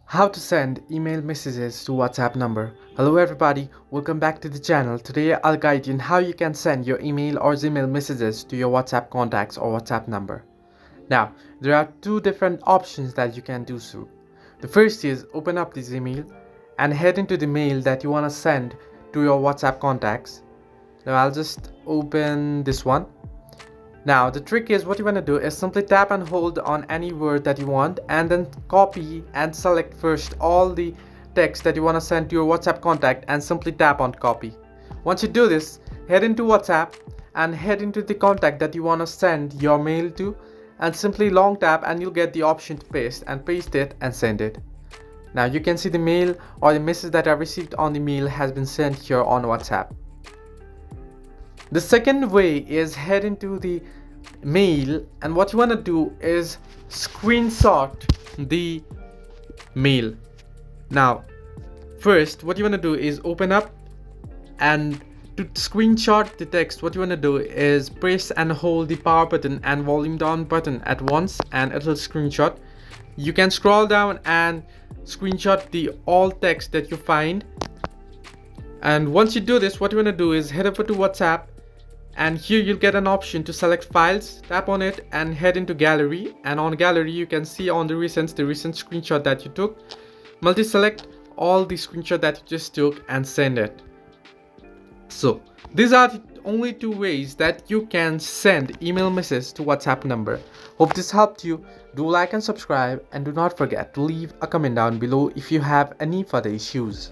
How to send email messages to WhatsApp number. Hello everybody, welcome back to the channel. Today I'll guide you on how you can send your email or Gmail messages to your WhatsApp contacts or WhatsApp number. Now, there are two different options that you can do so. The first is open up this email and head into the mail that you want to send to your WhatsApp contacts. Now I'll just open this one. Now the trick is, what you want to do is simply tap and hold on any word that you want and then copy and select first all the text that you want to send to your WhatsApp contact and simply tap on copy. Once you do this, head into WhatsApp and head into the contact that you want to send your mail to and simply long tap and you'll get the option to paste it and send it. Now you can see the mail or the message that I received on the mail has been sent here on WhatsApp. The second way is head into the mail and what you want to do is screenshot the mail. Now first what you want to do is open up, and to screenshot the text what you want to do is press and hold the power button and volume down button at once and it will screenshot. You can scroll down and screenshot the all text that you find, and once you do this what you want to do is head over to WhatsApp and here you'll get an option to select files. Tap on it and head into gallery, and on gallery you can see on the recent screenshot that you took. Multi-select all the screenshot that you just took and send it. So these are the only two ways that you can send email messages to WhatsApp number. Hope this helped you. Do like and subscribe, and do not forget to leave a comment down below if you have any further issues.